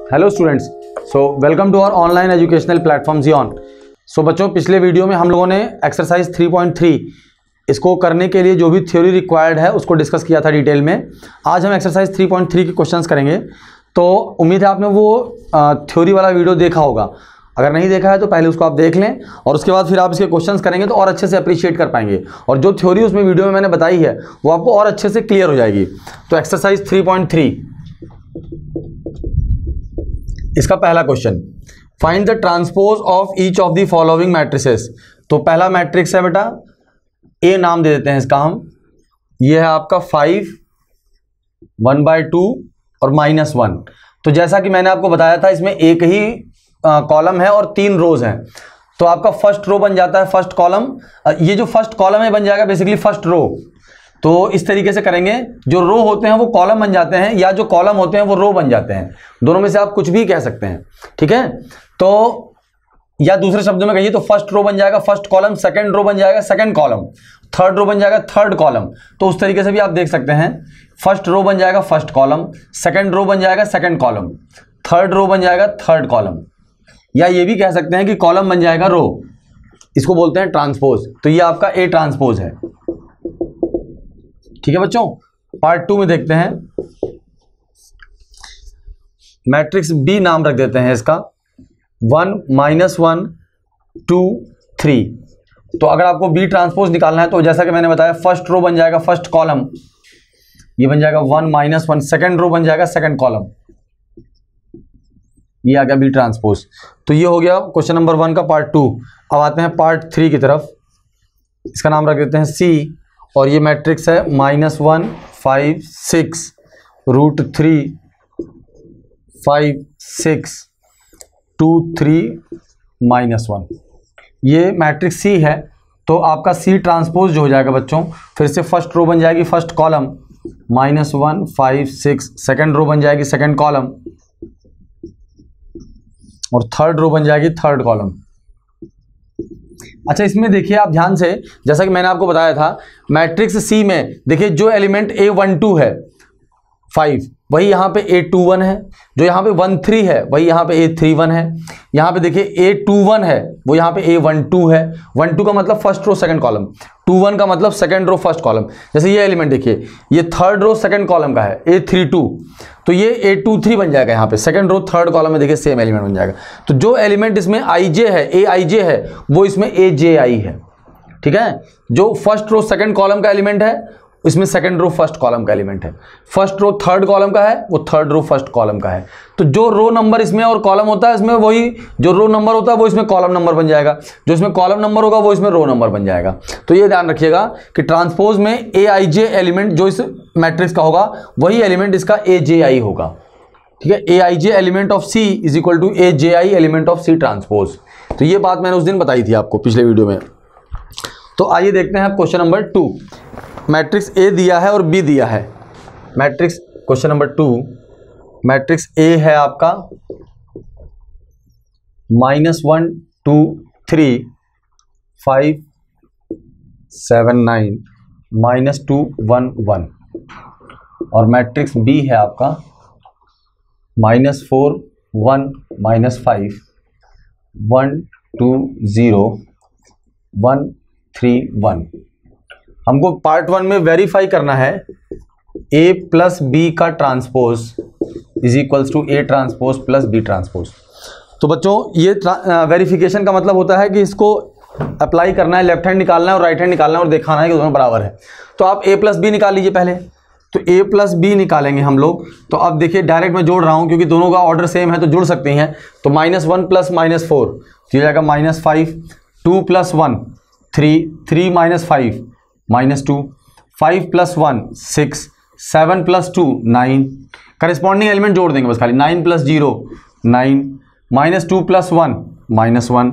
Hello students, so welcome to our online educational platform Zion. So बच्चों, पिछले video में हम लोगों ने एक्सरसाइज 3.3 इसको करने के लिए जो भी थ्योरी रिक्वायर्ड है उसको डिस्कस किया था डिटेल में। आज हम एक्सरसाइज 3.3 के क्वेश्चंस करेंगे। तो उम्मीद है आपने वो थ्योरी वाला वीडियो देखा होगा। अगर नहीं देखा है तो पहले उसको आप देख लें और उसके बाद फिर आप इसके क्वेश्चंस करेंगे तो और अच्छे से अप्रिशिएट कर पाएंगे, और जो थ्योरी उसमें वीडियो में मैंने बताई है वो आपको और अच्छे से क्लियर हो जाएगी। तो एक्सरसाइज 3.3 इसका पहला question, find the transpose of each of the following matrices. तो पहला मैट्रिक्स है बेटा, ए नाम दे देते हैं इसका हम। ये है आपका 5, 1/2 और -1। तो जैसा कि मैंने आपको बताया था, इसमें एक ही कॉलम है और 3 रोज हैं। तो आपका फर्स्ट रो बन जाता है फर्स्ट कॉलम। ये जो फर्स्ट कॉलम है बन जाएगा बेसिकली फर्स्ट रो। तो इस तरीके से करेंगे, जो रो होते हैं वो कॉलम बन जाते हैं या जो कॉलम होते हैं वो रो बन जाते हैं। दोनों में से आप कुछ भी कह सकते हैं, ठीक है। तो या दूसरे शब्दों में कहिए तो फर्स्ट रो बन जाएगा फर्स्ट कॉलम, सेकंड रो बन जाएगा सेकंड कॉलम, थर्ड रो बन जाएगा थर्ड कॉलम। तो उस तरीके से भी आप देख सकते हैं, फर्स्ट रो बन जाएगा फर्स्ट कॉलम, सेकंड रो बन जाएगा सेकंड कॉलम, थर्ड रो बन जाएगा थर्ड कॉलम। या ये भी कह सकते हैं कि कॉलम बन जाएगा रो। इसको बोलते हैं ट्रांसपोज। तो ये आपका ए ट्रांसपोज है, ठीक है बच्चों। पार्ट 2 में देखते हैं, मैट्रिक्स बी नाम रख देते हैं इसका, 1, -1, 2, 3। तो अगर आपको बी ट्रांसपोज निकालना है तो जैसा कि मैंने बताया, फर्स्ट रो बन जाएगा फर्स्ट कॉलम, ये बन जाएगा 1 -1, सेकंड रो बन जाएगा सेकंड कॉलम, ये आ गया बी ट्रांसपोज। तो ये हो गया क्वेश्चन नंबर 1 का पार्ट 2। अब आते हैं पार्ट 3 की तरफ। इसका नाम रख देते हैं सी, और ये मैट्रिक्स है -1, 5, 6, √3, 5, 6, 2, 3, -1। ये मैट्रिक्स सी है। तो आपका सी ट्रांसपोज जो हो जाएगा बच्चों, फिर से फर्स्ट रो बन जाएगी फर्स्ट कॉलम, -1, 5, 6, सेकंड रो बन जाएगी सेकंड कॉलम, और थर्ड रो बन जाएगी थर्ड कॉलम। अच्छा, इसमें देखिए आप ध्यान से, जैसा कि मैंने आपको बताया था, मैट्रिक्स सी में देखिए जो एलिमेंट A12 है 5, वही यहाँ पे A21 है। जो यहाँ पे 13 है वही यहाँ पे A31 है। यहाँ पे देखिए A21 है वो यहाँ पे A12 है। 12 का मतलब फर्स्ट रो सेकंड कॉलम, 21 का मतलब सेकंड रो फर्स्ट कॉलम। जैसे ये एलिमेंट देखिए, ये थर्ड रो सेकंड कॉलम का है A32, तो ये A23 बन जाएगा यहाँ पे सेकंड रो थर्ड कॉलम में। देखिए सेम एलिमेंट बन जाएगा। तो जो एलिमेंट इसमें IJ है, AIJ है, वो इसमें AJI है, ठीक है। जो फर्स्ट रो सेकंड कॉलम का एलिमेंट है इसमें सेकंड रो फर्स्ट कॉलम का एलिमेंट है। फर्स्ट रो थर्ड कॉलम का है, वो थर्ड रो फर्स्ट कॉलम का है। तो जो रो नंबर इसमें और कॉलम होता है इसमें, वही जो रो नंबर होता है वो इसमें कॉलम नंबर बन जाएगा, जो इसमें कॉलम नंबर होगा वो इसमें रो नंबर बन जाएगा। तो ये ध्यान रखिएगा कि ट्रांसपोज में AIJ एलिमेंट जो इस मैट्रिक्स का होगा वही एलिमेंट इसका AJI होगा, ठीक है। AIJ element of C is equal to AJI element of C transpose. तो ये बात मैंने उस दिन बताई थी आपको पिछले वीडियो में। तो आइए देखते हैं क्वेश्चन नंबर 2। मैट्रिक्स ए दिया है और बी दिया है। Matrix question number 2, matrix A है आपका -1, 2, 3, 5, 7, 9, -2, 1, 1। और मैट्रिक्स बी है आपका -4, 1, -5, 1, 2, 0, 1, 3, 1। हमको पार्ट 1 में वेरीफाई करना है A + B का transpose is equals to A transpose + B transpose. तो बच्चों, ये वेरिफिकेशन का मतलब होता है कि इसको अप्लाई करना है, लेफ्ट हैंड निकालना है और राइट हैंड निकालना है और दिखाना है कि दोनों बराबर है। तो आप A + B निकाल लीजिए पहले। तो A + B निकालेंगे हम लोग। तो अब देखिए डायरेक्ट मैं जोड़ रहा हूँ क्योंकि दोनों का ऑर्डर सेम है तो जुड़ सकते हैं। तो -1 + -4 तो ये जाएगा -5, 2 + 1 3, 3 - 5 -2, 5 + 1 6, 7 + 2 9। करेस्पॉन्डिंग एलिमेंट जोड़ देंगे बस खाली, 9 + 0 9, -2 + 1 -1,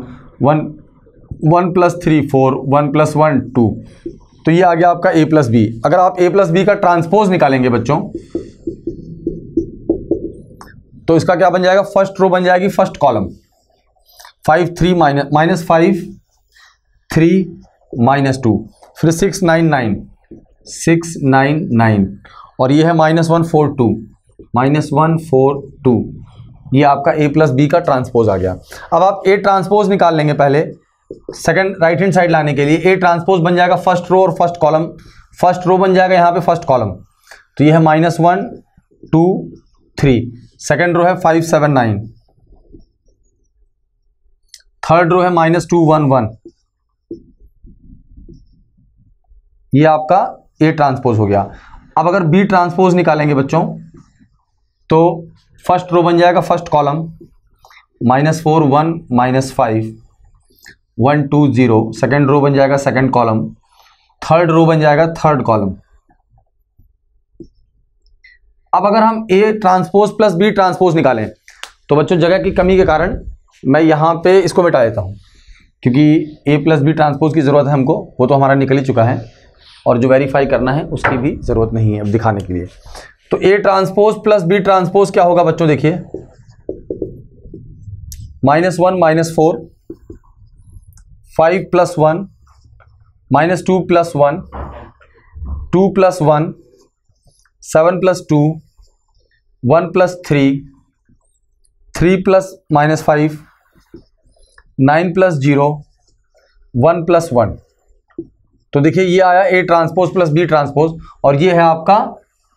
1 + 3 4, 1 + 1 2। तो ये आ गया आपका A + B। अगर आप A + B का ट्रांसपोज निकालेंगे बच्चों तो इसका क्या बन जाएगा, फर्स्ट रो बन जाएगी फर्स्ट कॉलम, 5 3 -5 3 -2, फिर 6 9 9 6 9 9, और ये है -1 4 2 -1 4 2 ये आपका ए प्लस बी का ट्रांसपोज आ गया। अब आप ए ट्रांसपोज निकाल लेंगे पहले सेकंड राइट हैंड साइड लाने के लिए। ए ट्रांसपोज बन जाएगा फर्स्ट रो और फर्स्ट कॉलम, फर्स्ट रो बन जाएगा यहाँ पे फर्स्ट कॉलम, तो ये है -1 2 3, सेकंड रो है 5 7 9, थर्ड रो है -2 1 1, ये आपका ए ट्रांसपोज हो गया। अब अगर बी ट्रांसपोज निकालेंगे बच्चों तो फर्स्ट रो बन जाएगा फर्स्ट कॉलम -4 1 -5 1 2 0, सेकेंड रो बन जाएगा सेकेंड कॉलम, थर्ड रो बन जाएगा थर्ड कॉलम। अब अगर हम A transpose plus B transpose निकालें तो बच्चों जगह की कमी के कारण मैं यहाँ पे इसको मिटा देता हूँ, क्योंकि ए प्लस बी ट्रांसपोज की ज़रूरत है हमको, वो तो हमारा निकल ही चुका है, और जो वेरीफाई करना है उसकी भी ज़रूरत नहीं है अब दिखाने के लिए। तो A transpose plus B transpose क्या होगा बच्चों, देखिए -1 -4 5 + 1 -2 + 1 2 + 1 7 + 2 1 + 3 3 + -5 9 + 0 1 + 1। तो देखिए ये आया A transpose plus B transpose, और ये है आपका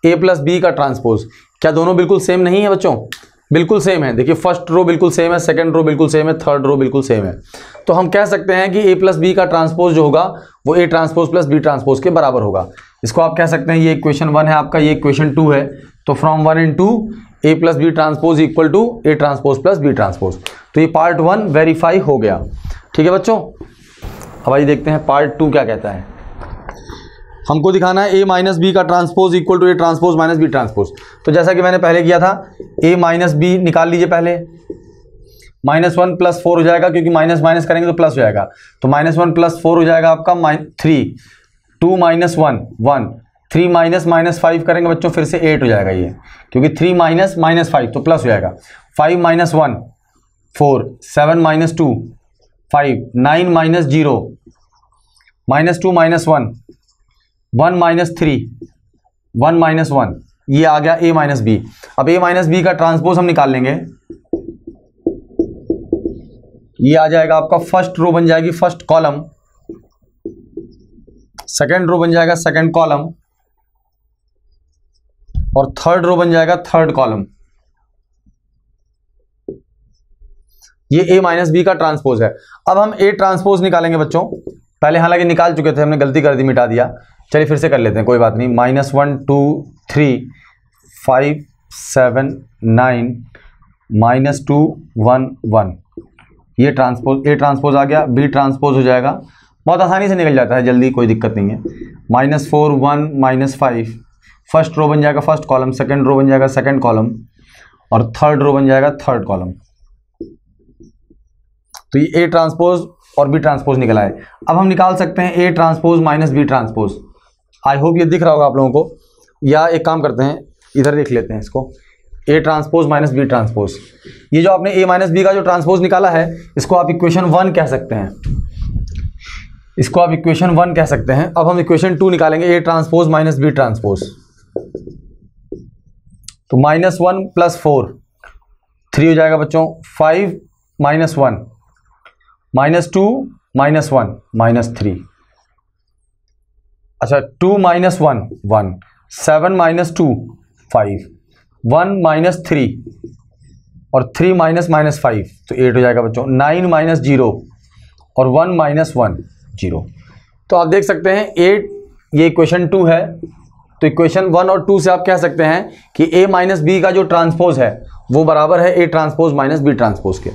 ए प्लस बी का ट्रांसपोज। क्या दोनों बिल्कुल सेम नहीं है बच्चों? बिल्कुल सेम है। देखिए फर्स्ट रो बिल्कुल सेम है, सेकंड रो बिल्कुल सेम है, थर्ड रो बिल्कुल सेम है। तो हम कह सकते हैं कि ए प्लस बी का ट्रांसपोज जो होगा वो A transpose plus B transpose के बराबर होगा। इसको आप कह सकते हैं ये इक्वेशन 1 है आपका, ये इक्वेशन 2 है। तो from 1 and 2 A plus B transpose equal to A transpose plus B transpose. तो ये पार्ट 1 वेरीफाई हो गया। ठीक है बच्चों, अब आइए देखते हैं पार्ट 2 क्या कहता है। हमको दिखाना है ए माइनस बी का transpose equal to A transpose minus B transpose. तो जैसा कि मैंने पहले किया था, ए माइनस बी निकाल लीजिए पहले। -1 + 4 हो जाएगा, क्योंकि माइनस माइनस करेंगे तो प्लस हो जाएगा। तो -1 + 4 हो जाएगा आपका 3 2 - 1 1 3 - -5 करेंगे बच्चों, फिर से 8 हो जाएगा ये, क्योंकि 3 - -5 तो प्लस हो जाएगा। 5 - 1 4 7 - 2 5 9 - 0 -2 - 1 1 - 3 1 - 1, ये आ गया a माइनस बी। अब a माइनस बी का ट्रांसपोज हम निकाल लेंगे। ये आ जाएगा आपका फर्स्ट रो बन जाएगी फर्स्ट कॉलम, सेकंड रो बन जाएगा सेकंड कॉलम, और थर्ड रो बन जाएगा थर्ड कॉलम। ये a माइनस बी का ट्रांसपोज है। अब हम a ट्रांसपोज निकालेंगे बच्चों। पहले हालांकि निकाल चुके थे, हमने गलती कर दी, मिटा दिया। चलिए फिर से कर लेते हैं, कोई बात नहीं। -1 2 3 5 7 9 -2 1 1, ये ट्रांसपोज ए ट्रांसपोज आ गया। बी ट्रांसपोज हो जाएगा, बहुत आसानी से निकल जाता है, जल्दी, कोई दिक्कत नहीं है। -4 1 -5, फर्स्ट रो बन जाएगा फर्स्ट कॉलम, सेकंड रो बन जाएगा सेकंड कॉलम, और थर्ड रो बन जाएगा थर्ड कॉलम। तो ये ए ट्रांसपोज और बी ट्रांसपोज निकला है। अब हम निकाल सकते हैं A transpose minus B transpose. I hope ये दिख रहा होगा आप लोगों को, या एक काम करते हैं, इधर लिख लेते हैं इसको, A transpose minus B transpose. ये जो आपने ए माइनस बी का जो ट्रांसपोज निकाला है, इसको आप इक्वेशन 1 कह सकते हैं, इसको आप इक्वेशन 1 कह सकते हैं। अब हम इक्वेशन 2 निकालेंगे, A transpose minus B transpose. तो -1 + 4 3 हो जाएगा बच्चों, 5 - 1 -2 - 1 -3, अच्छा 2 - 1 1 7 - 2 5 1 - 3 और 3 - -5, तो 8 हो जाएगा बच्चों। 9 - 0 और 1 - 1 0। तो आप देख सकते हैं 8, ये इक्वेशन 2 है। तो इक्वेशन 1 और 2 से आप कह सकते हैं कि a माइनस बी का जो ट्रांसपोज है वो बराबर है a transpose minus B transpose के।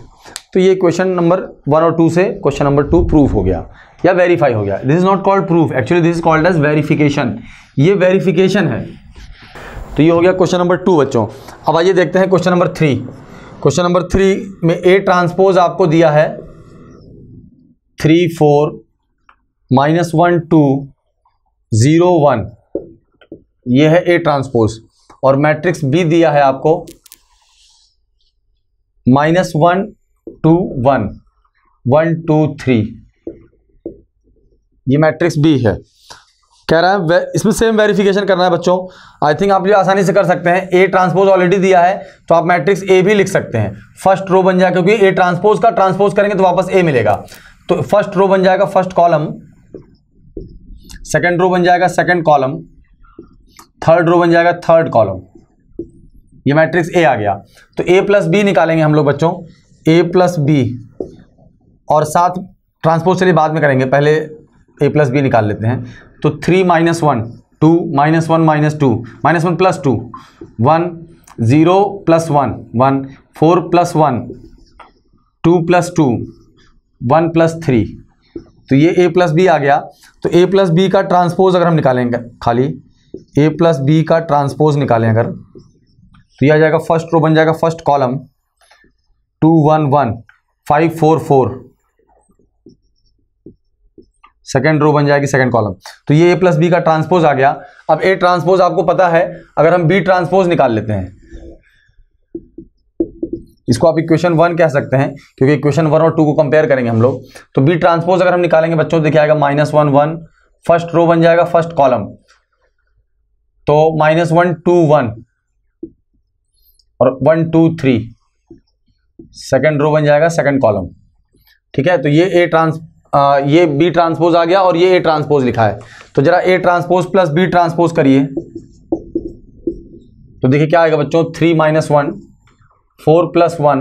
तो ये क्वेश्चन नंबर 1 और 2 से क्वेश्चन नंबर 2 प्रूफ हो गया या वेरीफाई हो गया। This is not called proof, actually this is called as verification. ये वेरिफिकेशन है। तो ये हो गया क्वेश्चन नंबर 2 बच्चों। अब आइए देखते हैं क्वेश्चन नंबर 3। क्वेश्चन नंबर 3 में ए ट्रांसपोज आपको दिया है 3 4 -1 2 0 1, ये है ए ट्रांसपोज। और मैट्रिक्स बी दिया है आपको -1 2 1 1 2 3, ये मैट्रिक्स बी है। कह रहा है इसमें सेम वेरिफिकेशन करना है बच्चों। आई थिंक आप ये आसानी से कर सकते हैं। ए ट्रांसपोज ऑलरेडी दिया है तो आप मैट्रिक्स ए भी लिख सकते हैं। फर्स्ट रो बन जाएगा, क्योंकि ए ट्रांसपोज का ट्रांसपोज करेंगे तो वापस ए मिलेगा। तो फर्स्ट रो बन जाएगा फर्स्ट कॉलम, सेकंड रो बन जाएगा सेकंड कॉलम, थर्ड रो बन जाएगा थर्ड कॉलम। ये मैट्रिक्स ए आ गया। तो ए प्लस बी निकालेंगे हम लोग बच्चों, ए प्लस बी, और साथ ट्रांसपोज चलिए बाद में करेंगे, पहले ए प्लस बी निकाल लेते हैं। तो 3 - 1 2 - 1 - 2 -1 + 2 1 0 + 1 1 4 + 1 2 + 2 1 + 3। तो ये ए प्लस बी आ गया। तो ए प्लस बी का ट्रांसपोज अगर हम निकालेंगे, खाली ए प्लस बी का ट्रांसपोज निकालें अगर, तो ये आ जाएगा फर्स्ट रो बन जाएगा फर्स्ट कॉलम 2 1 1 5 4 4, सेकेंड रो बन जाएगी सेकेंड कॉलम। तो ये ए प्लस बी का ट्रांसपोज आ गया। अब ए ट्रांसपोज आपको पता है, अगर हम बी ट्रांसपोज निकाल लेते हैं, इसको आप इक्वेशन 1 कह सकते हैं, क्योंकि इक्वेशन 1 और 2 को कंपेयर करेंगे हम लोग। तो बी ट्रांसपोज अगर हम निकालेंगे बच्चों, देखिए आएगा -1 1, फर्स्ट रो बन जाएगा फर्स्ट कॉलम, तो -1 2 1 और 1 2 3, सेकेंड रो बन जाएगा सेकेंड कॉलम। ठीक है, तो ये बी ट्रांसपोज आ गया और ये ए ट्रांसपोज लिखा है। तो जरा A transpose plus B transpose करिए, तो देखिए क्या आएगा बच्चों, 3 - 1 4 + 1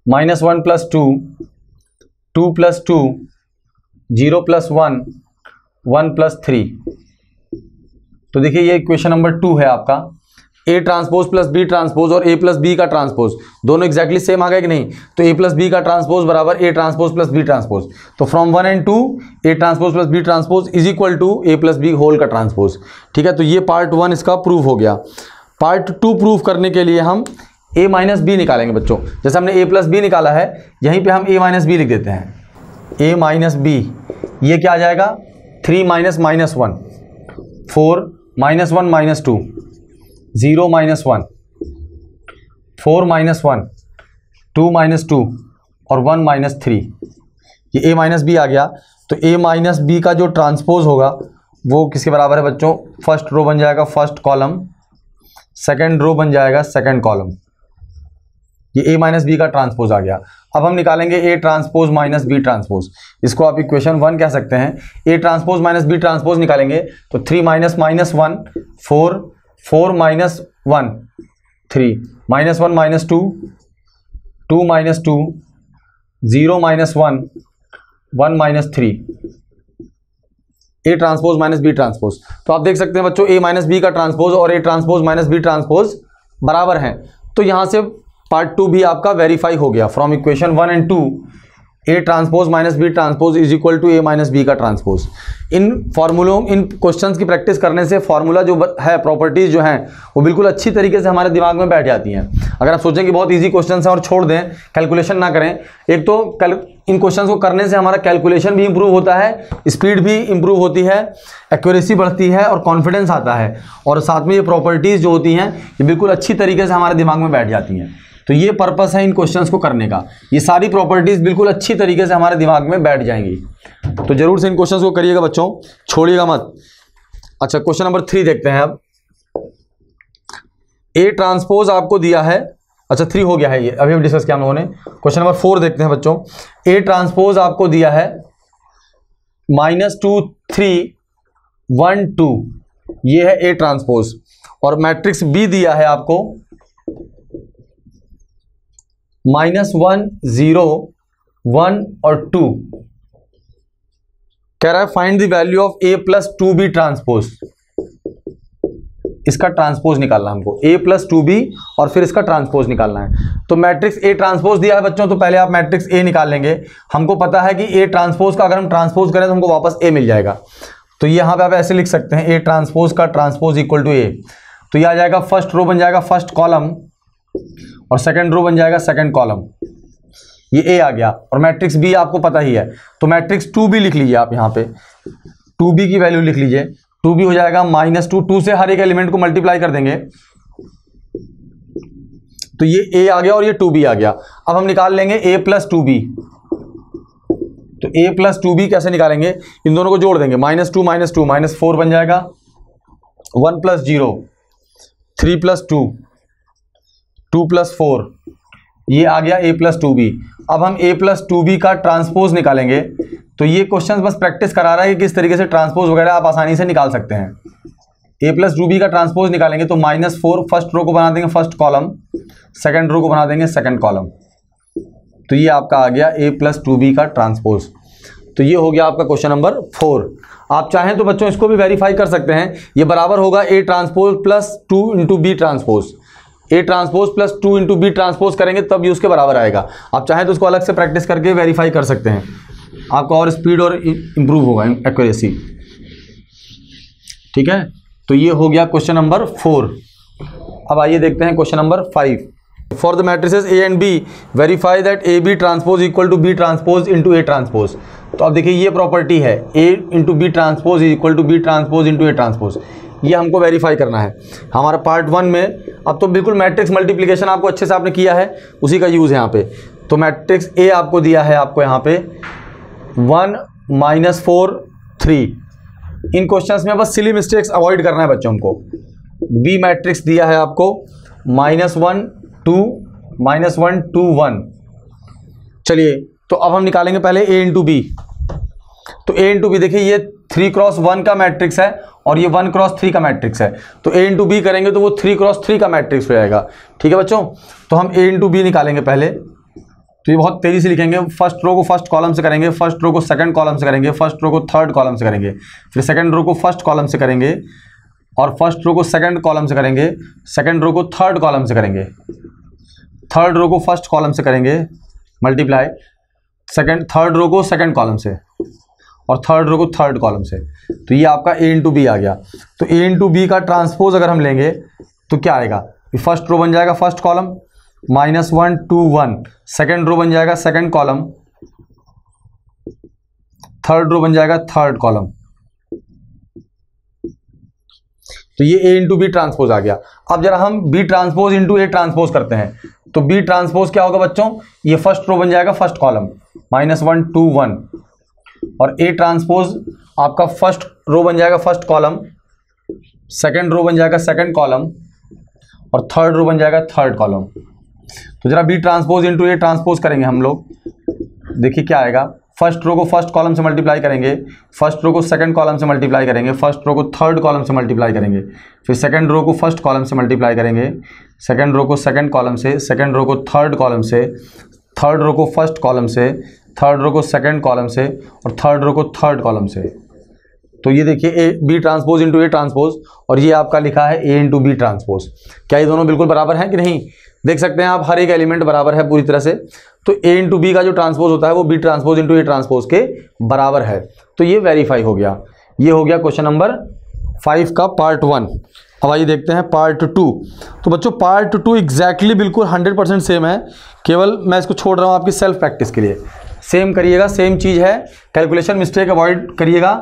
-1 + 2 2 + 2 0 + 1 1 + 3। तो देखिए ये इक्वेशन नंबर 2 है आपका। A transpose plus B transpose और ए प्लस बी का ट्रांसपोज दोनों एक्जैक्टली सेम आ गए कि नहीं। तो ए प्लस बी का ट्रांसपोज बराबर A transpose plus B transpose. तो from 1 and 2 A transpose plus B transpose is equal to A plus B whole का ट्रांसपोज। ठीक है, तो ये पार्ट 1 इसका प्रूव हो गया। पार्ट 2 प्रूव करने के लिए हम ए माइनस बी निकालेंगे बच्चों। जैसे हमने ए प्लस बी निकाला है, यहीं पे हम ए माइनस बी लिख देते हैं। ए माइनस बी, ये क्या आ जाएगा, 3 - -1 4 -1 - 2 0 - 1 4 - 1 2 - 2 और 1 - 3। ये a माइनस बी आ गया। तो a माइनस बी का जो ट्रांसपोज होगा वो किसके बराबर है बच्चों, फर्स्ट रो बन जाएगा फर्स्ट कॉलम, सेकंड रो बन जाएगा सेकंड कॉलम। ये a माइनस बी का ट्रांसपोज आ गया। अब हम निकालेंगे a transpose minus B transpose. इसको आप इक्वेशन 1 कह सकते हैं। a transpose minus B transpose निकालेंगे तो 3 - -1 4 4 - 1 3 -1 - 2 2 - 2 0 - 1 1 - 3। A transpose minus B transpose. तो आप देख सकते हैं बच्चों, ए माइनस बी का ट्रांसपोज और A transpose minus B transpose बराबर हैं। तो यहां से पार्ट 2 भी आपका वेरीफाई हो गया। From equation 1 and 2 A transpose minus B transpose is equal to A minus B का ट्रांसपोज। इन फॉर्मूलों, इन क्वेश्चंस की प्रैक्टिस करने से फॉर्मूला जो है, प्रॉपर्टीज जो हैं, वो बिल्कुल अच्छी तरीके से हमारे दिमाग में बैठ जाती हैं। अगर आप सोचें कि बहुत इजी क्वेश्चंस हैं और छोड़ दें, कैलकुलेशन ना करें, एक तो इन क्वेश्चंस को करने से हमारा कैलकुलेशन भी इंप्रूव होता है, स्पीड भी इंप्रूव होती है, एक्यूरेसी बढ़ती है और कॉन्फिडेंस आता है, और साथ में ये प्रॉपर्टीज जो होती हैं ये बिल्कुल अच्छी तरीके से हमारे दिमाग में बैठ जाती हैं। तो ये पर्पस है इन क्वेश्चंस को करने का। ये सारी प्रॉपर्टीज बिल्कुल अच्छी तरीके से हमारे दिमाग में बैठ जाएंगी। तो जरूर से इन क्वेश्चंस को करिएगा बच्चों, छोड़िएगा मत। अच्छा, क्वेश्चन नंबर 3 देखते हैं अब। ए ट्रांसपोज आपको दिया है, अच्छा 3 हो गया है ये, अभी डिस्कस किया हम लोगों ने। क्वेश्चन नंबर 4 देखते हैं बच्चों। ए ट्रांसपोज आपको दिया है -2 3 1 2, ये है ए ट्रांसपोज, और मैट्रिक्स बी दिया है आपको -1 0 1 और 2। कह रहा है find the value of a plus 2b transpose. इसका ट्रांसपोज निकालना हमको, a प्लस 2b और फिर इसका ट्रांसपोज निकालना है। तो मैट्रिक्स a ट्रांसपोज दिया है बच्चों, तो पहले आप मैट्रिक्स a निकाल लेंगे। हमको पता है कि a ट्रांसपोज का अगर हम ट्रांसपोज करें तो हमको वापस a मिल जाएगा। तो यहां पे आप ऐसे लिख सकते हैं, a ट्रांसपोज का ट्रांसपोज इक्वल टू a। तो यह आ जाएगा, फर्स्ट रो बन जाएगा फर्स्ट कॉलम और सेकंड रो बन जाएगा सेकंड कॉलम। ये ए आ गया, और मैट्रिक्स बी आपको पता ही है। तो मैट्रिक्स 2b लिख लीजिए आप, यहाँ पे 2b की वैल्यू लिख लीजिए। 2b हो जाएगा -2, 2 से हर एक एलिमेंट को मल्टीप्लाई कर देंगे तो ये a आ गया और ये 2b आ गया। अब हम निकाल लेंगे a प्लस 2b। तो a प्लस 2b कैसे निकालेंगे, इन दोनों को जोड़ देंगे, -2 -2 -4 बन जाएगा, 1 + 0 3 + 2 2 + 4, ये आ गया a प्लस 2b। अब हम a प्लस 2b का ट्रांसपोज निकालेंगे। तो ये क्वेश्चन बस प्रैक्टिस करा रहा है कि किस तरीके से ट्रांसपोज वगैरह आप आसानी से निकाल सकते हैं। a प्लस 2b का ट्रांसपोज निकालेंगे तो -4 फर्स्ट रो को बना देंगे फर्स्ट कॉलम, सेकंड रो को बना देंगे सेकंड कॉलम। तो ये आपका आ गया a प्लस 2b का ट्रांसपोज। तो ये हो गया आपका क्वेश्चन नंबर 4। आप चाहें तो बच्चों इसको भी वेरीफाई कर सकते हैं, ये बराबर होगा a transpose plus 2 × b transpose. a transpose plus 2 × b transpose करेंगे तब ये उसके बराबर आएगा। आप चाहें तो उसको अलग से प्रैक्टिस करके वेरीफाई कर सकते हैं, आपका और स्पीड और इम्प्रूव होगा, एक्यूरेसी। ठीक है, तो ये हो गया क्वेश्चन नंबर 4। अब आइए देखते हैं question number 5। For the matrices a and b verify that a b transpose equal to b transpose into a transpose. तो अब देखिए ये प्रॉपर्टी है a into B transpose equal to b transpose into a transpose, ये हमको verify करना है। हमारा पार्ट 1 में अब तो बिल्कुल मैट्रिक्स मल्टीप्लिकेशन आपको अच्छे से आपने किया है, उसी का यूज़ है यहाँ पे। तो मैट्रिक्स A आपको दिया है, आपको यहाँ पे 1 -4 3। इन क्वेश्चंस में बस सिली मिस्टेक्स अवॉइड करना है बच्चों को। B मैट्रिक्स दिया है आपको -1 2 -1 2 1। चलिए तो अब हम निकालेंगे पहले A इंटू बी। तो A इंटू बी देखिए ये 3 × 1 का मैट्रिक्स है और ये 1 × 3 का मैट्रिक्स है। तो A इंटू बी करेंगे तो वो 3 × 3 का मैट्रिक्स हो जाएगा। ठीक है बच्चों, तो हम A इंटू बी निकालेंगे पहले। तो ये बहुत तेज़ी से लिखेंगे, फर्स्ट रो को फर्स्ट कॉलम से करेंगे, फर्स्ट रो को सेकंड कॉलम से करेंगे, फर्स्ट रो को थर्ड कॉलम से करेंगे, फिर सेकंड रो को फर्स्ट कॉलम से करेंगे और फर्स्ट रो को सेकंड कॉलम से करेंगे, सेकंड रो को थर्ड कॉलम से करेंगे, थर्ड रो को फर्स्ट कॉलम से करेंगे मल्टीप्लाई, थर्ड रो को सेकंड कॉलम से और थर्ड रो को थर्ड कॉलम से। तो ये आपका A इंटू बी आ गया। तो A इंटू बी का ट्रांसपोज अगर हम लेंगे तो क्या आएगा, फर्स्ट रो बन जाएगा फर्स्ट कॉलम, -1 2 1, सेकंड रो बन जाएगा सेकंड कॉलम, थर्ड रो बन जाएगा थर्ड कॉलम। तो ये A इंटू बी ट्रांसपोज आ गया। अब जरा हम B transpose into A transpose करते हैं। तो B ट्रांसपोज क्या होगा बच्चों, ये फर्स्ट रो बन जाएगा फर्स्ट कॉलम -1 2 1 और A ट्रांसपोज आपका फर्स्ट रो बन जाएगा फर्स्ट कॉलम, सेकंड रो बन जाएगा सेकंड कॉलम और थर्ड रो बन जाएगा थर्ड कॉलम। तो जरा B transpose into A transpose करेंगे हम लोग, देखिए क्या आएगा, फर्स्ट रो को फर्स्ट कॉलम से मल्टीप्लाई करेंगे, फर्स्ट रो को सेकंड कॉलम से मल्टीप्लाई करेंगे, फर्स्ट रो को थर्ड कॉलम से मल्टीप्लाई करेंगे, फिर सेकंड रो को फर्स्ट कॉलम से मल्टीप्लाई करेंगे, सेकंड रो को सेकंड कॉलम से, सेकंड रो को थर्ड कॉलम से, थर्ड रो को फर्स्ट कॉलम से, थर्ड रो को सेकंड कॉलम से और थर्ड रो को थर्ड कॉलम से। तो ये देखिए B transpose into A transpose और ये आपका लिखा है A इंटू बी ट्रांसपोज। क्या ये दोनों बिल्कुल बराबर हैं कि नहीं, देख सकते हैं आप, हर एक एलिमेंट बराबर है पूरी तरह से। तो A इंटू बी का जो ट्रांसपोज होता है वो B transpose into A transpose के बराबर है। तो ये वेरीफाई हो गया। ये हो गया क्वेश्चन नंबर 5 का पार्ट 1। अब आइए देखते हैं पार्ट 2। तो बच्चों पार्ट 2 एग्जैक्टली बिल्कुल 100% सेम है, केवल मैं इसको छोड़ रहा हूँ आपकी सेल्फ प्रैक्टिस के लिए। सेम करिएगा, सेम चीज़ है, कैलकुलेशन मिस्टेक अवॉइड करिएगा।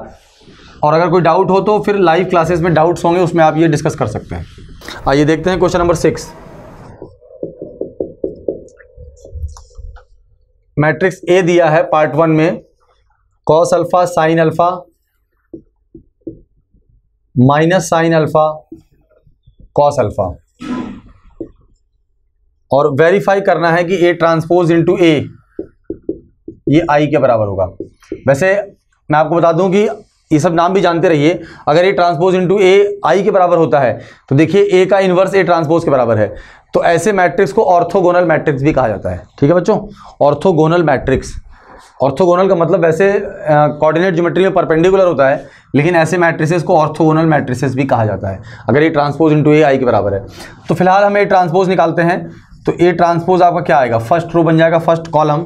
और अगर कोई डाउट हो तो फिर लाइव क्लासेस में डाउट्स होंगे, उसमें आप ये डिस्कस कर सकते हैं। आइए देखते हैं क्वेश्चन नंबर 6। मैट्रिक्स A दिया है पार्ट 1 में, cos alpha sine alpha minus sine alpha cos alpha, और वेरीफाई करना है कि A ट्रांसपोज इंटू A ये I के बराबर होगा। वैसे मैं आपको बता दूं कि ये सब नाम भी जानते रहिए, अगर A transpose into A I के बराबर होता है तो देखिए A का इन्वर्स A ट्रांसपोज के बराबर है। तो ऐसे मैट्रिक्स को ऑर्थोगोनल मैट्रिक्स भी कहा जाता है। ठीक है बच्चों, ऑर्थोगोनल मैट्रिक्स। ऑर्थोगोनल का मतलब वैसे कोऑर्डिनेट ज्योमेट्री में परपेंडिकुलर होता है, लेकिन ऐसे मैट्रिसेस को ऑर्थोगोनल मैट्रिसेस भी कहा जाता है अगर A transpose into A I के बराबर है। तो फिलहाल हम A ट्रांसपोज निकालते हैं। तो A ट्रांसपोज आपका क्या आएगा, फर्स्ट रो बन जाएगा फर्स्ट कॉलम,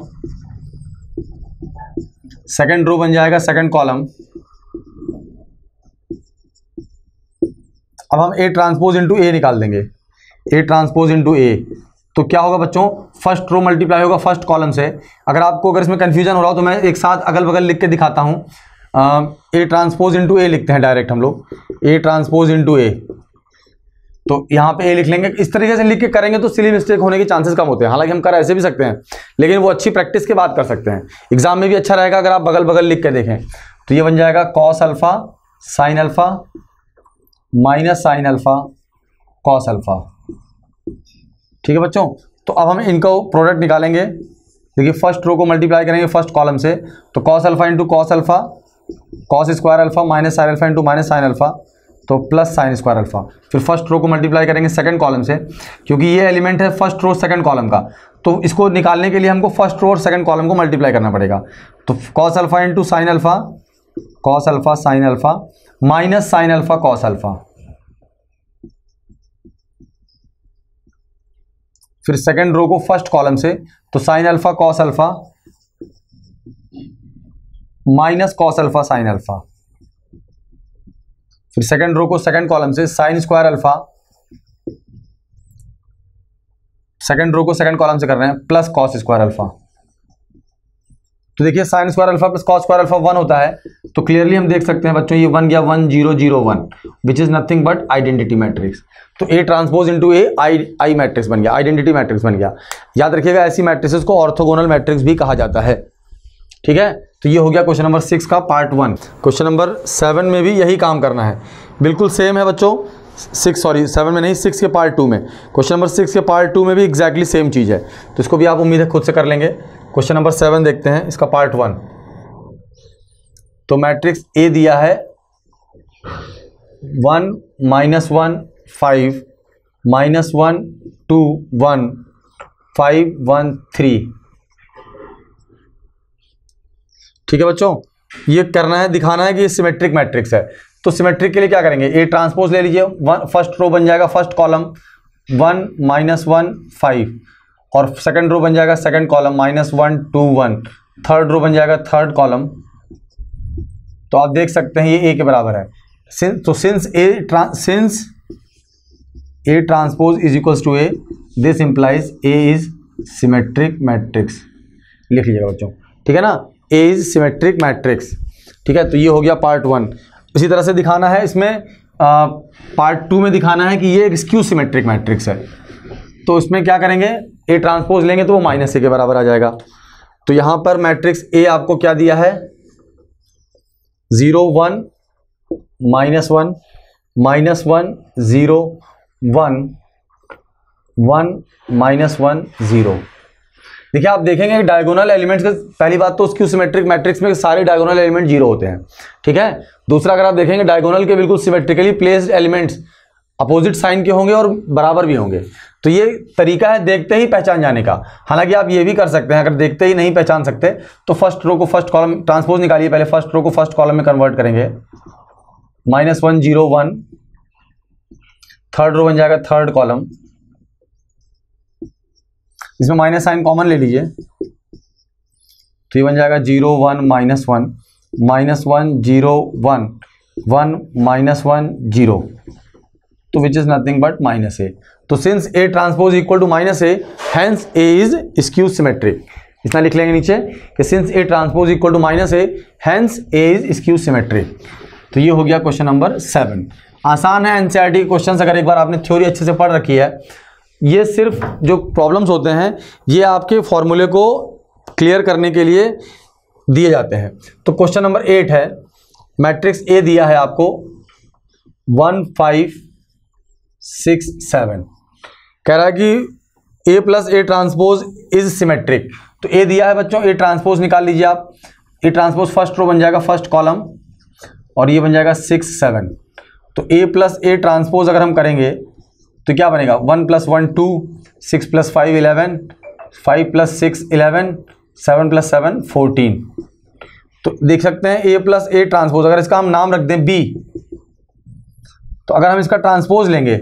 सेकंड रो बन जाएगा सेकंड कॉलम। अब हम A ट्रांसपोज इंटू A निकाल देंगे, A ट्रांसपोज इंटू A। तो क्या होगा बच्चों, फर्स्ट रो मल्टीप्लाई होगा फर्स्ट कॉलम से। अगर इसमें कंफ्यूजन हो रहा हो तो मैं एक साथ अगल बगल लिख के दिखाता हूँ। A ट्रांसपोज इंटू A लिखते हैं डायरेक्ट हम लोग, A ट्रांसपोज इंटू A। तो यहाँ पे ए लिख लेंगे। इस तरीके से लिख के करेंगे तो सिली मिस्टेक होने के चांसेस कम होते हैं। हालांकि हम कर ऐसे भी सकते हैं, लेकिन वो अच्छी प्रैक्टिस के बाद कर सकते हैं। एग्जाम में भी अच्छा रहेगा अगर आप बगल बगल लिख के देखें। तो ये बन जाएगा cos alpha sine alpha minus sine alpha cos alpha. ठीक है बच्चों, तो अब हम इनका प्रोडक्ट निकालेंगे। देखिए फर्स्ट रो को मल्टीप्लाई करेंगे फर्स्ट कॉलम से, तो cos alpha into cos alpha cos square alpha minus sine alpha into minus sine alpha, तो प्लस साइन स्क्वायर अल्फा। फिर फर्स्ट रो को मल्टीप्लाई करेंगे सेकंड कॉलम से, क्योंकि ये एलिमेंट है फर्स्ट रो सेकंड कॉलम का, तो इसको निकालने के लिए हमको फर्स्ट रो और सेकंड कॉलम को मल्टीप्लाई करना पड़ेगा। तो cos alpha into sine alpha cos alpha sine alpha minus sine alpha cos alpha. फिर सेकंड रो को फर्स्ट कॉलम से, तो sine alpha cos alpha minus cos alpha sine alpha. फिर सेकंड रो को सेकंड कॉलम से sine square alpha, second row को second column से कर रहे हैं प्लस कॉस स्क्वायर अल्फा। तो देखिए sign square alpha plus cos square alpha 1 होता है, तो क्लियरली हम देख सकते हैं बच्चों ये 1 गया 1 0 0 1 which is nothing but identity matrix. तो A transpose into A I matrix बन गया, आइडेंटिटी मैट्रिक्स बन गया। याद रखिएगा ऐसी मैट्रिसेस को ऑर्थोगोनल मैट्रिक्स भी कहा जाता है। ठीक है, तो ये हो गया क्वेश्चन नंबर 6 का पार्ट 1। क्वेश्चन नंबर 7 में भी यही काम करना है, बिल्कुल सेम है बच्चों। 7 में नहीं, 6 के पार्ट 2 में। क्वेश्चन नंबर 6 के पार्ट 2 में भी एग्जैक्टली सेम चीज़ है, तो इसको भी आप उम्मीद है खुद से कर लेंगे। क्वेश्चन नंबर 7 देखते हैं, इसका पार्ट 1। तो मैट्रिक्स ए दिया है 1 -1 5 -1 2 1 5 1 3। ठीक है बच्चों, ये करना है, दिखाना है कि ये सिमेट्रिक मैट्रिक्स है। तो सिमेट्रिक के लिए क्या करेंगे, ए ट्रांसपोज ले लीजिए, फर्स्ट रो बन जाएगा फर्स्ट कॉलम 1 -1 5, और सेकंड रो बन जाएगा सेकंड कॉलम -1 2 1, थर्ड रो बन जाएगा थर्ड कॉलम। तो आप देख सकते हैं ये ए के बराबर है। तो since A transpose is equals to A, this implies A is symmetric matrix. लिख लीजिएगा बच्चों, ठीक है ना, ए इज सिमेट्रिक मैट्रिक्स। ठीक है, तो ये हो गया पार्ट 1। इसी तरह से दिखाना है इसमें पार्ट 2 में दिखाना है कि ये एक स्क्यू सिमेट्रिक मैट्रिक्स है। तो इसमें क्या करेंगे, ए ट्रांसपोज लेंगे तो वो -a के बराबर आ जाएगा। तो यहां पर मैट्रिक्स ए आपको क्या दिया है 0 1 -1 -1 0 1 1 -1 0। देखिए आप देखेंगे कि डायगोनल एलिमेंट्स के, पहली बात तो स्क्यू सिमेट्रिक मैट्रिक्स में सारे डायगोनल एलिमेंट 0 होते हैं। ठीक है, दूसरा अगर आप देखेंगे डायगोनल के बिल्कुल symmetrically placed elements opposite sign के होंगे और बराबर भी होंगे। तो ये तरीका है देखते ही पहचान जाने का। हालांकि आप ये भी कर सकते हैं, अगर देखते ही नहीं पहचान सकते तो फर्स्ट रो को फर्स्ट कॉलम ट्रांसपोज निकालिए, पहले फर्स्ट रो को फर्स्ट कॉलम में कन्वर्ट करेंगे, -1 0 1, थर्ड रो बन जाएगा थर्ड कॉलम, इसमें माइनस साइन कॉमन ले लीजिए, तो ये बन जाएगा 0 1 -1 -1 0 1 1 -1 0, तो which is nothing but -a। तो since A transpose equal to -a, hence A is skew symmetric. इतना लिख लेंगे नीचे कि since A transpose equal to -a, hence A is skew symmetric. तो ये हो गया क्वेश्चन नंबर 7। आसान है, एनसीईआरटी क्वेश्चन अगर एक बार आपने थ्योरी अच्छे से पढ़ रखी है। ये सिर्फ जो प्रॉब्लम्स होते हैं ये आपके फॉर्मूले को क्लियर करने के लिए दिए जाते हैं। तो क्वेश्चन नंबर 8 है, मैट्रिक्स ए दिया है आपको 1 5 6 7, कह रहा है कि A plus A transpose is symmetric. तो ए दिया है बच्चों, ए ट्रांसपोज निकाल लीजिए आप। ए ट्रांसपोज फर्स्ट रो बन जाएगा फर्स्ट कॉलम, और ये बन जाएगा 6 7। तो ए प्लस ए ट्रांसपोज अगर हम करेंगे तो क्या बनेगा, 1 + 1 2, 6 + 5 11, 5 + 6 11, 7 + 7 14। तो देख सकते हैं ए प्लस ए ट्रांसपोज, अगर इसका हम नाम रख दें बी, तो अगर हम इसका ट्रांसपोज लेंगे,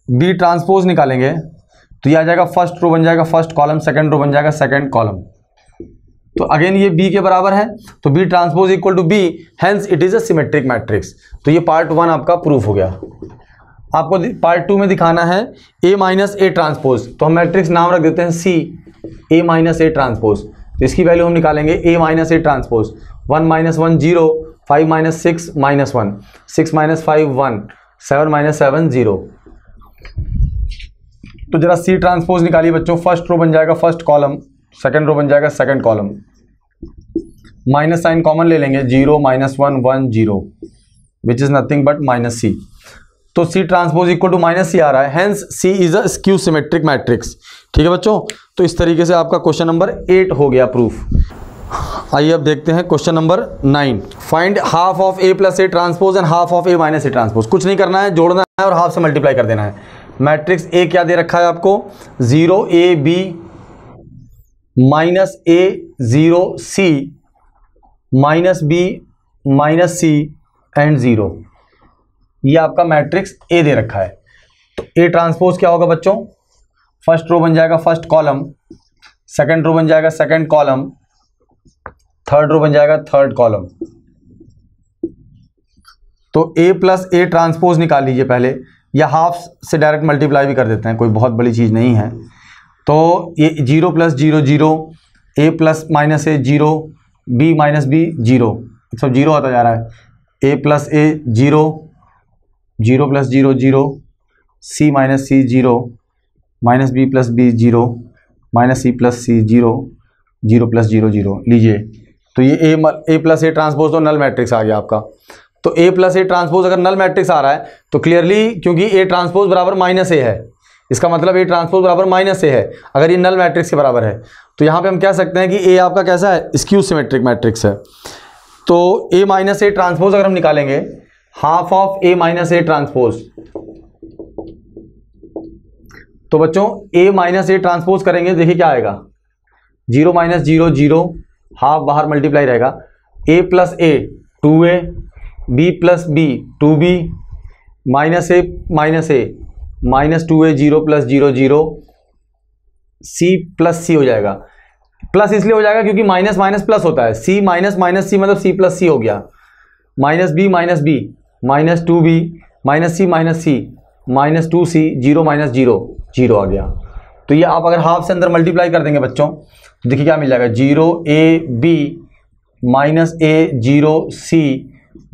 बी ट्रांसपोज निकालेंगे, तो ये आ जाएगा फर्स्ट रो बन जाएगा फर्स्ट कॉलम, सेकंड रो बन जाएगा सेकंड कॉलम। तो अगेन ये बी के बराबर है, तो B transpose equal to B, hence it is a symmetric matrix. तो ये पार्ट 1 आपका प्रूफ हो गया। आपको पार्ट 2 में दिखाना है a - a ट्रांसपोज, तो हम मैट्रिक्स नाम रख देते हैं C, a - a ट्रांसपोज। तो इसकी वैल्यू हम निकालेंगे a - a ट्रांसपोज, 1 - 1 0, 5 - 6 -1, 6 - 5 1, 7 - 7 0। तो जरा सी ट्रांसपोज निकालिए बच्चों। फर्स्ट रो बन जाएगा फर्स्ट कॉलम, सेकंड रो बन जाएगा second column, minus sign common ले लेंगे, 0 -1 1 0 which is nothing but minus C. तो C transpose equal to minus C आ रहा है, hence C is a skew symmetric matrix. ठीक है बच्चों, तो इस तरीके से आपका क्वेश्चन नंबर 8 हो गया प्रूफ। आइए अब देखते हैं question number 9। Find half of A plus A transpose and half of A minus A transpose. कुछ नहीं करना है, जोड़ना है और हाफ से मल्टीप्लाई कर देना है। मैट्रिक्स ए क्या दे रखा है आपको, 0 A B minus A 0 C minus B minus C and 0। ये आपका मैट्रिक्स ए दे रखा है। तो ए ट्रांसपोज क्या होगा बच्चों, फर्स्ट रो बन जाएगा फर्स्ट कॉलम, सेकंड रो बन जाएगा सेकंड कॉलम, थर्ड रो बन जाएगा थर्ड कॉलम। तो ए प्लस ए ट्रांसपोज निकाल लीजिए पहले, या हाफ से डायरेक्ट मल्टीप्लाई भी कर देते हैं, कोई बहुत बड़ी चीज़ नहीं है। तो ये 0 + 0 0, A plus minus A 0, B minus B 0, सब 0 होता जा रहा है। A plus A 0, 0 + 0 0, C minus C 0, minus B plus B 0, minus C plus C 0, 0 + 0 0 लीजिए। तो ये ए प्लस ए ट्रांसपोज तो नल मैट्रिक्स आ गया आपका। तो ए प्लस ए ट्रांसपोज अगर नल मैट्रिक्स आ रहा है तो क्लियरली, क्योंकि ए ट्रांसपोज बराबर माइनस ए है, इसका मतलब ए ट्रांसपोज बराबर माइनस ए है अगर ये नल मैट्रिक्स के बराबर है। तो यहाँ पे हम कह सकते हैं कि ए आपका कैसा है, स्क्यू सिमेट्रिक मैट्रिक्स है। तो ए माइनस ए ट्रांसपोज अगर हम निकालेंगे, half of A minus A transpose, तो बच्चों ए माइनस ए ट्रांसपोज करेंगे, देखिए क्या आएगा, 0 - 0 0, हाफ बाहर मल्टीप्लाई रहेगा, A plus A 2a, B plus B 2b, minus A minus 2a 0 + 0 0, C plus C हो जाएगा। प्लस इसलिए हो जाएगा क्योंकि माइनस माइनस प्लस होता है, सी माइनस माइनस सी मतलब सी प्लस सी हो गया, minus B minus 2b minus C minus 2c 0 - 0 0 आ गया। तो ये आप अगर हाफ से अंदर मल्टीप्लाई कर देंगे बच्चों, तो देखिए क्या मिल जाएगा, 0 a b minus a 0 c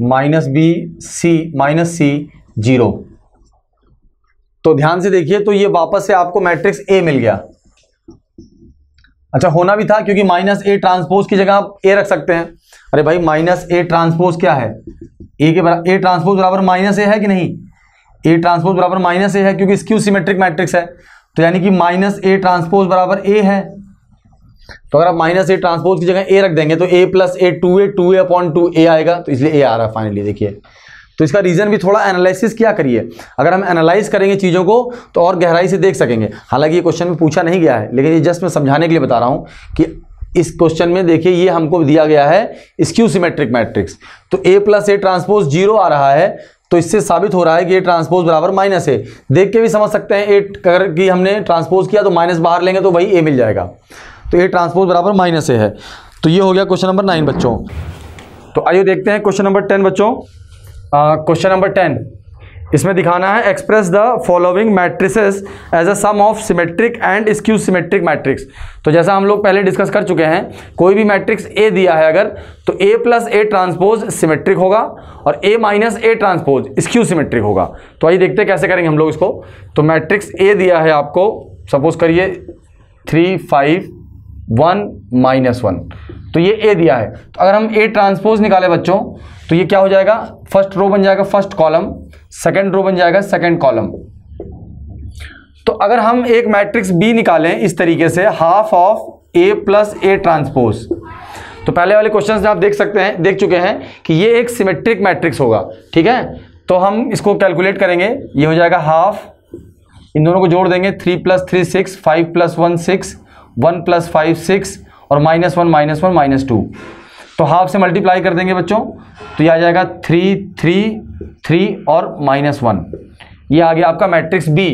minus B C minus C 0। तो ध्यान से देखिए, तो ये वापस से आपको मैट्रिक्स ए मिल गया। अच्छा, होना भी था क्योंकि माइनस ए ट्रांसपोज की जगह आप ए रख सकते हैं। अरे भाई, माइनस ए ट्रांसपोज क्या है, ए के बराबर, ए ट्रांसपोज बराबर माइनस ए है कि नहीं, ए ट्रांसपोज बराबर माइनस ए है क्योंकि स्क्यू सिमेट्रिक मैट्रिक्स है। तो यानी कि माइनस ए ट्रांसपोज बराबर ए है। तो अगर आप माइनस ए ट्रांसपोज की जगह ए रख देंगे तो a प्लस ए 2a/2a आएगा, तो इसलिए a आ रहा है फाइनली। देखिए, तो इसका रीजन भी थोड़ा एनालिसिस किया करिए। अगर हम एनालाइज करेंगे चीज़ों को तो और गहराई से देख सकेंगे। हालांकि ये क्वेश्चन में पूछा नहीं गया है, लेकिन ये जस्ट मैं समझाने के लिए बता रहा हूँ कि इस क्वेश्चन में देखिए ये हमको दिया गया है स्क्यू सिमेट्रिक मैट्रिक्स। तो a प्लस ए ट्रांसपोज 0 आ रहा है, तो इससे साबित हो रहा है कि ए ट्रांसपोज बराबर माइनस है। देख के भी समझ सकते हैं, ए अगर कि हमने ट्रांसपोज किया तो माइनस बाहर लेंगे तो वही ए मिल जाएगा। तो ए ट्रांसपोज बराबर माइनस ए है। तो ये हो गया क्वेश्चन नंबर 9 बच्चों। तो आइए देखते हैं क्वेश्चन नंबर 10 बच्चों। क्वेश्चन नंबर 10, इसमें दिखाना है express the following matrices as a sum of symmetric and skew symmetric matrix. तो जैसा हम लोग पहले डिस्कस कर चुके हैं, कोई भी मैट्रिक्स ए दिया है अगर, तो A plus A transpose symmetric होगा और A minus A transpose skew symmetric होगा। तो आइए देखते हैं कैसे करेंगे हम लोग इसको। तो मैट्रिक्स ए दिया है आपको, सपोज करिए 3 5 1 -1, तो ये ए दिया है। तो अगर हम ए ट्रांसपोज निकाले बच्चों, तो ये क्या हो जाएगा, फर्स्ट रो बन जाएगा फर्स्ट कॉलम, सेकंड रो बन जाएगा सेकंड कॉलम। तो अगर हम एक मैट्रिक्स बी निकालें इस तरीके से, half of A plus A transpose, तो पहले वाले क्वेश्चन से आप देख चुके हैं कि ये एक सिमेट्रिक मैट्रिक्स होगा। ठीक है, तो हम इसको कैलकुलेट करेंगे। ये हो जाएगा हाफ, इन दोनों को जोड़ देंगे, 3 + 3 6, 5 + 1 6, 1 + 5 6 और -1 -1 -2। तो हाफ से मल्टीप्लाई कर देंगे बच्चों, तो ये आ जाएगा 3 3 3 और -1। ये आ गया आपका मैट्रिक्स बी।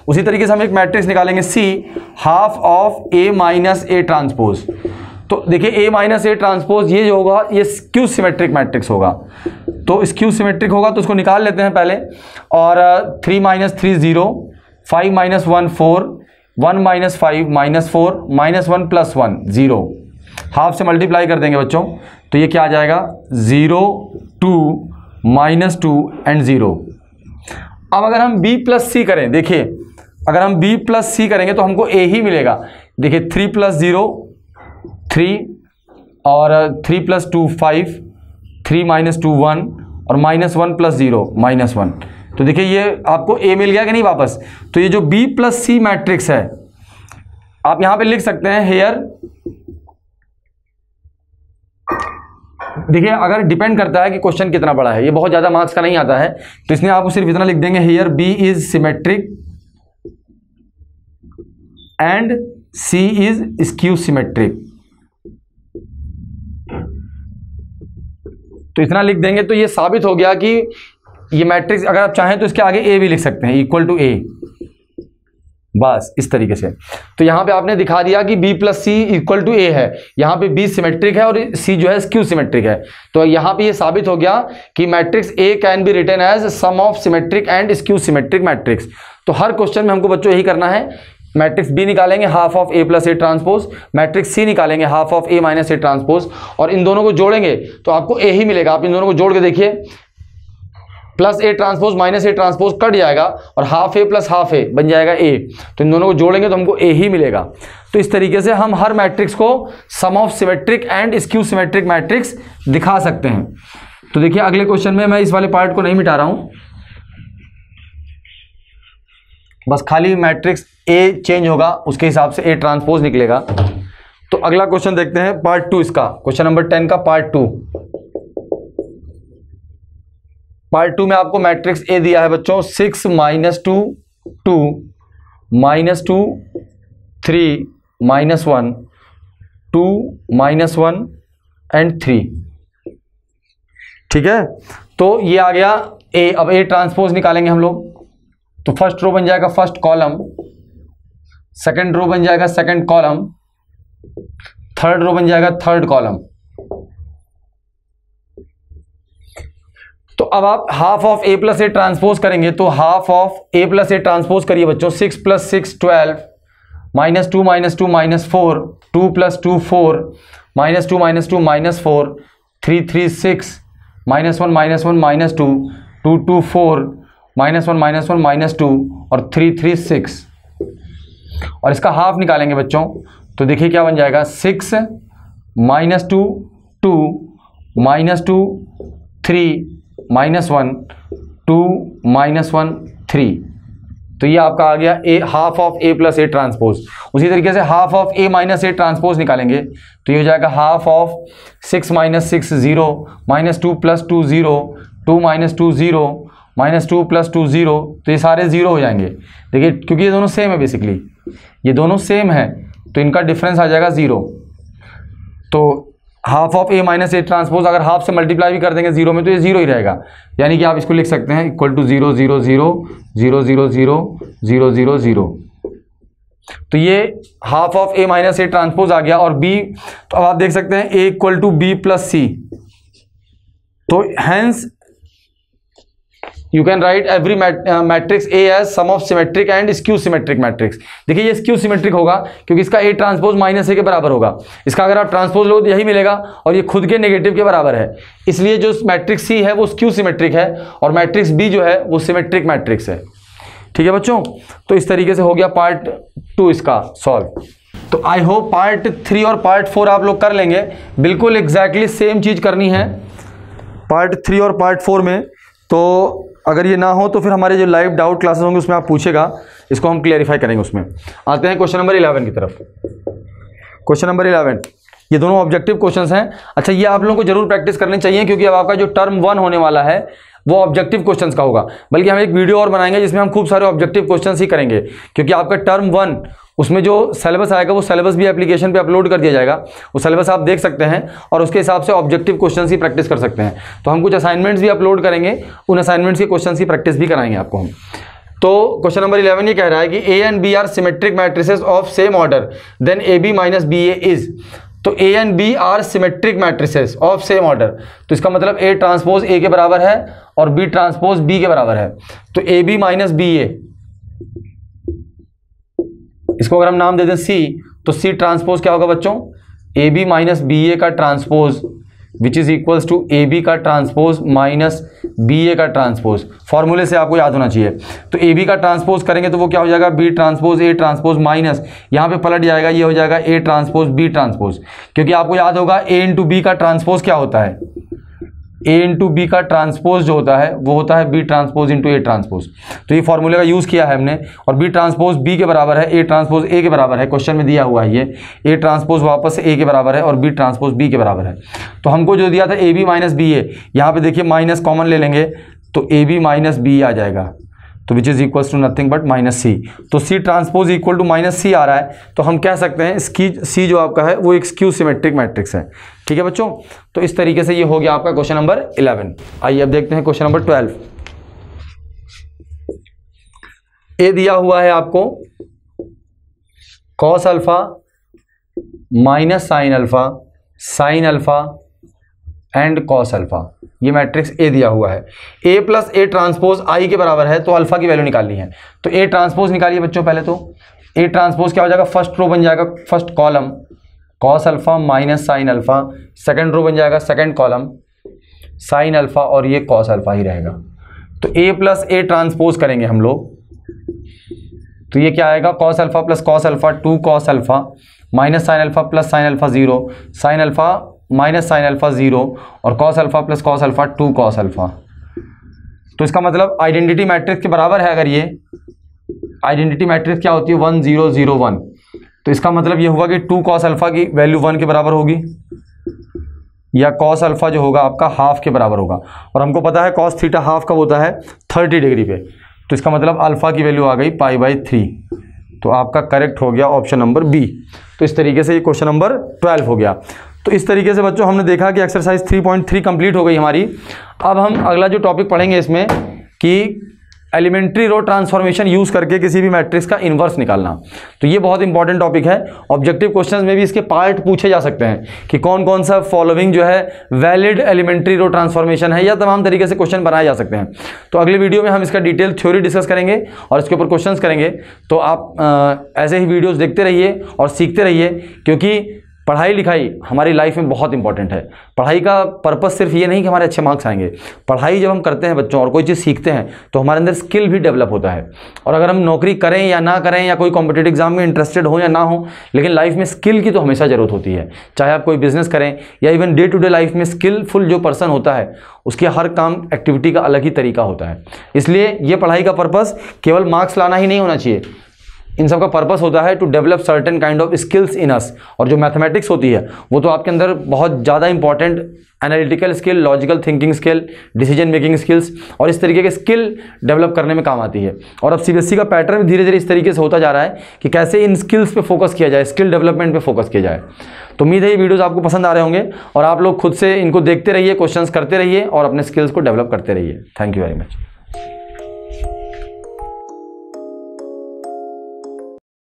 उसी तरीके से हम एक मैट्रिक्स निकालेंगे C, half of A minus A transpose. तो देखिए ए माइनस ए ट्रांसपोज ये जो होगा ये स्क्यू सिमेट्रिक मैट्रिक्स होगा। तो स्क्यू सिमेट्रिक होगा तो उसको निकाल लेते हैं पहले। और 3 - 3 0, 5 - 1 4, 1 - 5 -4, -1 + 1 0। हाफ से मल्टीप्लाई कर देंगे बच्चों, तो ये क्या आ जाएगा, 0 2 -2 एंड 0। अब अगर हम B प्लस सी करें, देखिए अगर हम B प्लस सी करेंगे तो हमको A ही मिलेगा। देखिए 3 प्लस 0 3 और 3 प्लस 2 5, 3 माइनस 2 1 और -1 प्लस 0 -1। तो देखिए ये आपको A मिल गया कि नहीं वापस। तो ये जो B प्लस सी मैट्रिक्स है आप यहां पे लिख सकते हैं हेयर, देखिए अगर डिपेंड करता है कि क्वेश्चन कितना बड़ा है, ये बहुत ज्यादा मार्क्स का नहीं आता है, तो इसमें आपको सिर्फ इतना लिख देंगे here B is symmetric and C is skew symmetric. तो इतना लिख देंगे तो ये साबित हो गया कि ये मैट्रिक्स, अगर आप चाहें तो इसके आगे A भी लिख सकते हैं, इक्वल टू A, बस इस तरीके से। तो यहां पे आपने दिखा दिया कि B plus C equal to A है, यहां पे B सिमेट्रिक है और C जो है स्क्यू सिमेट्रिक है। तो यहां पे ये साबित हो गया कि matrix A can be written as sum of symmetric and skew symmetric matrix. तो हर क्वेश्चन में हमको बच्चों यही करना है, मैट्रिक्स B निकालेंगे half of A plus A transpose, matrix C निकालेंगे half of A minus A transpose, और इन दोनों को जोड़ेंगे तो आपको A ही मिलेगा। आप इन दोनों को जोड़ के देखिए, plus A transpose minus A transpose cut जाएगा और half A plus half A बन जाएगा A। तो इन दोनों को जोड़ेंगे तो हमको A ही मिलेगा। तो इस तरीके से हम हर मैट्रिक्स को sum of symmetric and skew symmetric matrix दिखा सकते हैं। तो देखिए अगले क्वेश्चन में मैं इस वाले पार्ट को नहीं मिटा रहा हूं, बस खाली मैट्रिक्स A चेंज होगा उसके हिसाब से A ट्रांसपोज निकलेगा। तो अगला क्वेश्चन देखते हैं पार्ट 2 इसका, क्वेश्चन नंबर 10 का पार्ट 2। पार्ट 2 में आपको मैट्रिक्स A दिया है बच्चों 6 -2 2 -2 3 -1 2 -1 एंड 3। ठीक है, तो ये आ गया A। अब A ट्रांसपोज निकालेंगे हम लोग। तो फर्स्ट रो बन जाएगा फर्स्ट कॉलम, सेकंड रो बन जाएगा सेकंड कॉलम, थर्ड रो बन जाएगा थर्ड कॉलम। तो अब आप half of A plus A transpose करेंगे, तो half of A plus A transpose करिए बच्चों। 6 + 6 12, -2 -2 -4, 2 + 2 4, -2 -2 -4, 3 3 6, -1 -1 -2, 2 2 4, -1 -1 -2 और 3 3 6। और इसका हाफ निकालेंगे बच्चों, तो देखिए क्या बन जाएगा 6 -2 2 -2 3 -1 2 -1 3। तो ये आपका आ गया A, half of A plus A transpose. उसी तरीके से half of A minus A transpose निकालेंगे, तो ये हो जाएगा हाफ ऑफ 6 - 6 0, -2 + 2 0, 2 - 2 0, -2 + 2 0। तो ये सारे 0 हो जाएंगे। देखिए क्योंकि ये दोनों सेम है, बेसिकली ये दोनों सेम है तो इनका डिफरेंस आ जाएगा 0। तो half of A minus A transpose अगर हाफ से मल्टीप्लाई भी कर देंगे 0 में तो ये 0 ही रहेगा। यानी कि आप इसको लिख सकते हैं इक्वल टू 0 0 0 0 0 0 0 0 0। तो ये half of A minus A transpose आ गया। और B, तो अब आप देख सकते हैं A equal to B plus C। तो hence you can write every matrix A as sum of symmetric and skew symmetric matrix. देखिए ये स्क्यू सिमेट्रिक होगा क्योंकि इसका A ट्रांसपोज -A के बराबर होगा। इसका अगर आप ट्रांसपोज लो तो यही मिलेगा और ये खुद के नेगेटिव के बराबर है, इसलिए जो मैट्रिक्स C है वो स्क्यू सिमेट्रिक है और मैट्रिक्स B जो है वो सिमेट्रिक मैट्रिक्स है। ठीक है बच्चों, तो इस तरीके से हो गया पार्ट 2 इसका सॉल्व। तो आई होप पार्ट 3 और पार्ट 4 आप लोग कर लेंगे। बिल्कुल एग्जैक्टली सेम चीज करनी है पार्ट 3 और पार्ट 4 में। तो अगर ये ना हो तो फिर हमारे जो लाइव डाउट क्लासेस होंगे उसमें आप पूछेगा, इसको हम क्लियरिफाई करेंगे। उसमें आते हैं क्वेश्चन नंबर 11 की तरफ। क्वेश्चन नंबर 11, ये दोनों ऑब्जेक्टिव क्वेश्चंस हैं। अच्छा, ये आप लोगों को जरूर प्रैक्टिस करनी चाहिए क्योंकि अब आपका जो टर्म 1 होने वाला है वो ऑब्जेक्टिव क्वेश्चंस का होगा। बल्कि हम एक वीडियो और बनाएंगे जिसमें हम खूब सारे ऑब्जेक्टिव क्वेश्चंस ही करेंगे, क्योंकि आपका टर्म 1 उसमें जो सिलेबस आएगा वो सिलेबस भी एप्लीकेशन पे अपलोड कर दिया जाएगा। वो सिलेबस आप देख सकते हैं और उसके हिसाब से ऑब्जेक्टिव क्वेश्चंस ही प्रैक्टिस कर सकते हैं। तो हम कुछ असाइनमेंट्स भी अपलोड करेंगे, उन असाइनमेंट्स के क्वेश्चंस ही प्रैक्टिस भी कराएंगे आपको हम। तो क्वेश्चन नंबर 11 ये कह रहा है कि A and B are symmetric matrices of same order, then AB minus BA is. तो A and B are symmetric matrices of same order, तो इसका मतलब A ट्रांसपोज A के बराबर है और B ट्रांसपोज B के बराबर है। तो AB माइनस BA, इसको अगर हम नाम दे दें C, तो C ट्रांसपोज क्या होगा बच्चों? AB माइनस BA का transpose which is equals to A B का ट्रांसपोज माइनस बी ए का ट्रांसपोज। फॉर्मूले से आपको याद होना चाहिए। तो ए बी का ट्रांसपोज करेंगे तो वो क्या हो जाएगा, B transpose A transpose minus, यहाँ पे पलट जाएगा, ये हो जाएगा ए ट्रांसपोज बी ट्रांसपोज। क्योंकि आपको याद होगा ए इंटू बी का ट्रांसपोज क्या होता है, ए इंटू बी का ट्रांसपोज जो होता है वो होता है B transpose into A transpose. तो ये फॉर्मूले का यूज़ किया है हमने। और बी ट्रांसपोज बी के बराबर है, ए ट्रांसपोज ए के बराबर है, क्वेश्चन में दिया हुआ है ये। ए ट्रांसपोज वापस से ए के बराबर है और बी ट्रांसपोज बी के बराबर है। तो हमको जो दिया था A B minus B A, यहाँ पर देखिए माइनस कॉमन ले लेंगे तो ए बी माइनस बी आ जाएगा, तो which is equals to nothing but minus C. तो C transpose equal to minus C आ रहा है, तो हम कह सकते हैं इसकी सी जो आपका है वो एक स्क्यू सिमेट्रिक मैट्रिक्स है। ठीक है बच्चों, तो इस तरीके से ये हो गया आपका क्वेश्चन नंबर 11। आइए अब देखते हैं क्वेश्चन नंबर 12। ए दिया हुआ है आपको cos alpha minus sine alpha and cos alpha, ये मैट्रिक्स ए दिया हुआ है। ए प्लस ए ट्रांसपोज आई के बराबर है, तो अल्फा की वैल्यू निकालनी है। तो ए ट्रांसपोज निकालिए बच्चों पहले। तो ए ट्रांसपोज क्या हो जाएगा, फर्स्ट रो बन जाएगा first column cos alpha minus sine alpha, second row बन जाएगा सेकंड कॉलम साइन अल्फा और ये कॉस अल्फा ही रहेगा। तो ए प्लस ए ट्रांसपोज करेंगे हम लोग, तो ये क्या आएगा, cos alpha plus cos alpha 2 cos alpha minus sine alpha plus sine alpha 0 sign alpha minus sine alpha 0 और cos alpha plus cos alpha 2 cos alpha. तो इसका मतलब आइडेंटिटी मैट्रिक्स के बराबर है। अगर ये आइडेंटिटी मैट्रिक्स क्या होती है 1 0 0 1, तो इसका मतलब ये होगा कि 2 कॉस अल्फा की वैल्यू 1 के बराबर होगी या कॉस अल्फा जो होगा आपका हाफ के बराबर होगा। और हमको पता है कॉस थीटा हाफ कब होता है 30 डिग्री पे, तो इसका मतलब अल्फा की वैल्यू आ गई π/3। तो आपका करेक्ट हो गया ऑप्शन नंबर बी। तो इस तरीके से ये क्वेश्चन नंबर 12 हो गया। तो इस तरीके से बच्चों हमने देखा कि एक्सरसाइज 3.3 कंप्लीट हो गई हमारी। अब हम अगला जो टॉपिक पढ़ेंगे इसमें कि एलिमेंट्री रो ट्रांसफॉर्मेशन यूज़ करके किसी भी मैट्रिक्स का इन्वर्स निकालना। तो ये बहुत इंपॉर्टेंट टॉपिक है। ऑब्जेक्टिव क्वेश्चंस में भी इसके पार्ट पूछे जा सकते हैं कि कौन कौन सा फॉलोइंग जो है वैलिड एलिमेंट्री रो ट्रांसफॉर्मेशन है, या तमाम तरीके से क्वेश्चन बनाए जा सकते हैं। तो अगले वीडियो में हम इसका डिटेल थ्योरी डिस्कस करेंगे और इसके ऊपर क्वेश्चंस करेंगे। तो आप ऐसे ही वीडियोज़ देखते रहिए और सीखते रहिए, क्योंकि पढ़ाई लिखाई हमारी लाइफ में बहुत इंपॉर्टेंट है। पढ़ाई का पर्पस सिर्फ ये नहीं कि हमारे अच्छे मार्क्स आएंगे। पढ़ाई जब हम करते हैं बच्चों और कोई चीज़ सीखते हैं तो हमारे अंदर स्किल भी डेवलप होता है। और अगर हम नौकरी करें या ना करें या कोई कॉम्पिटिटिव एग्जाम में इंटरेस्टेड हो या ना हो, लेकिन लाइफ में स्किल की तो हमेशा ज़रूरत होती है। चाहे आप कोई बिजनेस करें या even day to day life में स्किलफुल जो पर्सन होता है उसके हर काम एक्टिविटी का अलग ही तरीका होता है। इसलिए ये पढ़ाई का पर्पस केवल मार्क्स लाना ही नहीं होना चाहिए। इन सब का पर्पस होता है to develop certain kind of skills in us. और जो मैथमेटिक्स होती है वो तो आपके अंदर बहुत ज़्यादा important analytical skill, logical thinking skill, decision making skills और इस तरीके के स्किल डेवलप करने में काम आती है। और अब सीबीएसई का पैटर्न धीरे धीरे इस तरीके से होता जा रहा है कि कैसे इन स्किल्स पे फोकस किया जाए, स्किल डेवलपमेंट पे फोकस किया जाए। तो उम्मीद है ये वीडियोज़ आपको पसंद आ रहे होंगे और आप लोग खुद से इनको देखते रहिए, क्वेश्चंस करते रहिए और अपने स्किल्स को डेवलप करते रहिए। Thank you very much.